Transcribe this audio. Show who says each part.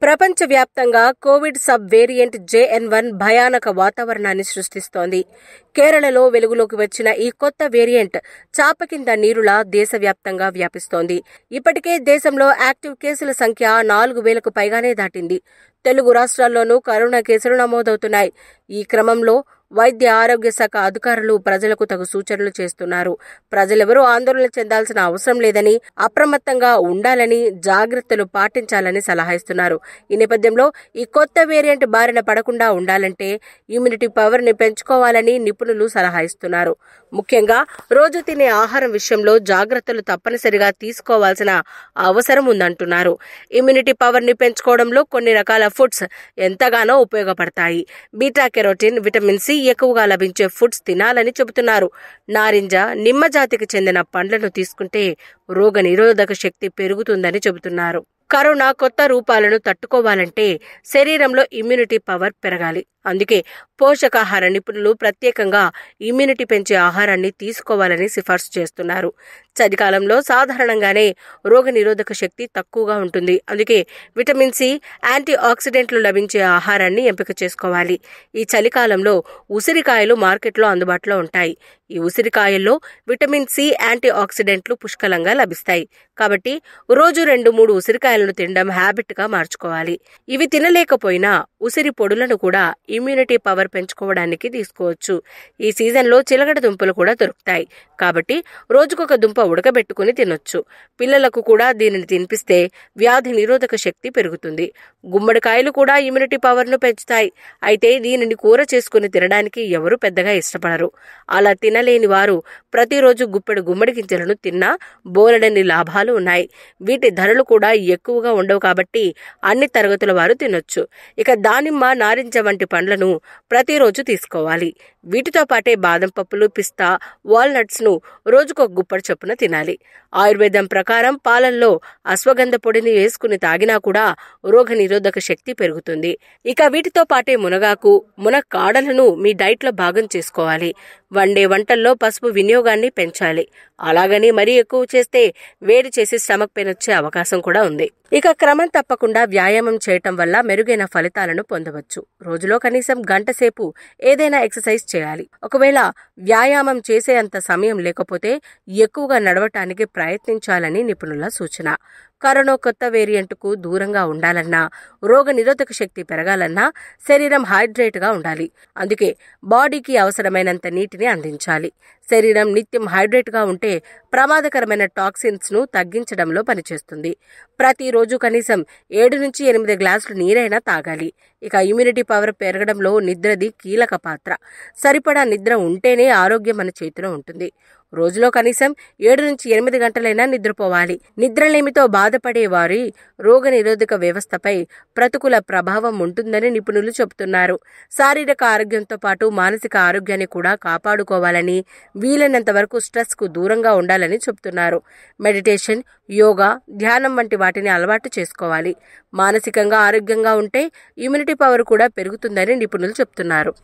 Speaker 1: ప్రపంచవ్యాప్తంగా Covid sub variant JN.1 భయానక వాతావరణాన్ని సృష్టిస్తోంది. కేరళలో వెలుగులోకి వచ్చిన ఈ కొత్త వేరియంట్ చాప కింద నీరులా దేశవ్యాప్తంగా వ్యాపిస్తోంది. ఇప్పటికే దేశంలో యాక్టివ్ కేసుల సంఖ్య 4,000కు పైగానే దాటింది. తెలుగు రాష్ట్రాల్లోనూ కరోనా కేసులు నమోదవుతున్నాయి. ఈ క్రమంలో వైద్య ఆరోగ్య శాఖ అధికారులు ప్రజలకు తగు సూచనలు చేస్తున్నారు. ప్రజలెవరూ ఆందోళన చెందాల్సిన అవసరం లేదని, అప్రమత్తంగా ఉండాలని, జాగ్రత్తలు పాటించాలని సలహా ఇస్తున్నారు. ఈ నేపథ్యంలో ఈ కొత్త వేరియంట్ బారిన పడకుండా ఉండాలంటే ఇమ్యూనిటీ పవర్ ని పెంచుకోవాలని నిపుణులు సలహా ఇస్తున్నారు. ముఖ్యంగా రోజు తినే ఆహారం విషయంలో జాగ్రత్తలు తప్పనిసరిగా తీసుకోవాల్సిన అవసరం ఉందంటున్నారు. ఇమ్యూనిటీ పవర్ ని పెంచుకోవడంలో కొన్ని రకాల ఫుడ్స్ ఎంతగానో ఉపయోగపడతాయి. బీటా కెరోటిన్, విటమిన్ సి ఎక్కువగా లభించే ఫుడ్స్ తినాలని చెబుతున్నారు. నారింజ, నిమ్మ జాతికి చెందిన పండ్లను తీసుకుంటే రోగ నిరోధక శక్తి పెరుగుతుందని చెబుతున్నారు. కరోనా కొత్త రూపాలను తట్టుకోవాలంటే శరీరంలో ఇమ్యూనిటీ పవర్ పెరగాలి. అందుకే పోషకాహార నిపుణులు ప్రత్యేకంగా ఇమ్యూనిటీ పెంచే ఆహారాన్ని తీసుకోవాలని సిఫార్సు చేస్తున్నారు. చలికాలంలో సాధారణంగానే రోగ నిరోధక శక్తి తక్కువగా ఉంటుంది. అందుకే విటమిన్ సి, యాంటీ ఆక్సిడెంట్లు లభించే ఆహారాన్ని ఎంపిక చేసుకోవాలి. ఈ చలికాలంలో ఉసిరికాయలు మార్కెట్లో అందుబాటులో ఉంటాయి. ఈ ఉసిరికాయల్లో విటమిన్ సి, యాంటీ ఆక్సిడెంట్లు పుష్కలంగా లభిస్తాయి. కాబట్టి రోజు 2-3 ఉసిరికాయలను తినడం హ్యాబిట్ గా మార్చుకోవాలి. ఇవి తినలేకపోయినా ఉసిరి పొడులను కూడా ఇమ్యూనిటీ పవర్ పెంచుకోవడానికి తీసుకోవచ్చు. ఈ సీజన్లో చిలకడ దుంపలు కూడా దొరుకుతాయి. కాబట్టి రోజుకొక దుంప ఉడకబెట్టుకుని తినొచ్చు. పిల్లలకు కూడా దీనిని తినిపిస్తే వ్యాధి నిరోధక శక్తి పెరుగుతుంది. గుమ్మడికాయలు కూడా ఇమ్యూనిటీ పవర్ ను పెంచుతాయి. అయితే దీనిని కూర చేసుకుని తినడానికి ఎవరు పెద్దగా ఇష్టపడరు. అలా తినలేని వారు ప్రతిరోజు గుప్పెడు గుమ్మడి గింజలను తిన్నా బోలెడన్ని లాభాలు ఉన్నాయి. వీటి ధరలు కూడా ఎక్కువగా ఉండవు కాబట్టి అన్ని తరగతుల వారు తినొచ్చు. ఇక దానిమ్మ, నారింజ వంటి పండ్లను ప్రతిరోజు తీసుకోవాలి. వీటితో పాటే బాదం పప్పులు, పిస్తా, వాల్నట్స్ ను రోజుకొక గుప్పడి చొప్పున తినాలి. ఆయుర్వేదం ప్రకారం పాలల్లో అశ్వగంధ పొడిని వేసుకుని తాగినా కూడా రోగ నిరోధక శక్తి పెరుగుతుంది. ఇక వీటితో పాటే మునగాకు, మునక్కాడలను మీ డైట్ లో భాగం చేసుకోవాలి. వండే వంటల్లో పసుపు వినియోగాన్ని పెంచాలి. అలాగని మరీ ఎక్కువ చేస్తే వేడి చేసి స్టమక్ పెయిన్ వచ్చే అవకాశం కూడా ఉంది. ఇక క్రమం తప్పకుండా వ్యాయామం చేయటం వల్ల మెరుగైన ఫలితాలను పొందవచ్చు. రోజులో కనీసం గంట సేపు ఏదైనా ఎక్సర్సైజ్ చేయాలి. ఒకవేళ వ్యాయామం చేసే అంత సమయం లేకపోతే ఎక్కువగా నడవటానికి ప్రయత్నించాలని నిపుణుల సూచన. కరోనా కొత్త వేరియంట్ కు దూరంగా ఉండాలన్నా, రోగ నిరోధక శక్తి పెరగాలన్నా శరీరం హైడ్రేట్ గా ఉండాలి. అందుకే బాడీకి అవసరమైనంత నీటిని అందించాలి. శరీరం నిత్యం హైడ్రేట్ గా ఉంటే ప్రమాదకరమైన టాక్సిన్స్ ను తగ్గించడంలో పనిచేస్తుంది. ప్రతిరోజు కనీసం 7-8 గ్లాసులు నీరైనా తాగాలి. ఇక ఇమ్యూనిటీ పవర్ పెరగడంలో నిద్రది కీలక పాత్ర. సరిపడా నిద్ర ఉంటేనే ఆరోగ్యం మన చేతిలో ఉంటుంది. రోజులో కనీసం 7-8 గంటలైనా నిద్రపోవాలి. నిద్రలేమితో బాధపడే వారి రోగ నిరోధక వ్యవస్థపై ప్రతికూల ప్రభావం ఉంటుందని నిపుణులు చెబుతున్నారు. శారీరక ఆరోగ్యంతో పాటు మానసిక ఆరోగ్యాన్ని కూడా కాపాడుకోవాలని, వీలైనంత వరకు స్ట్రెస్ కు దూరంగా ఉండాలని చెబుతున్నారు. మెడిటేషన్, యోగా, ధ్యానం వంటి వాటిని అలవాటు చేసుకోవాలి. మానసికంగా ఆరోగ్యంగా ఉంటే ఇమ్యూనిటీ పవర్ కూడా పెరుగుతుందని నిపుణులు చెబుతున్నారు.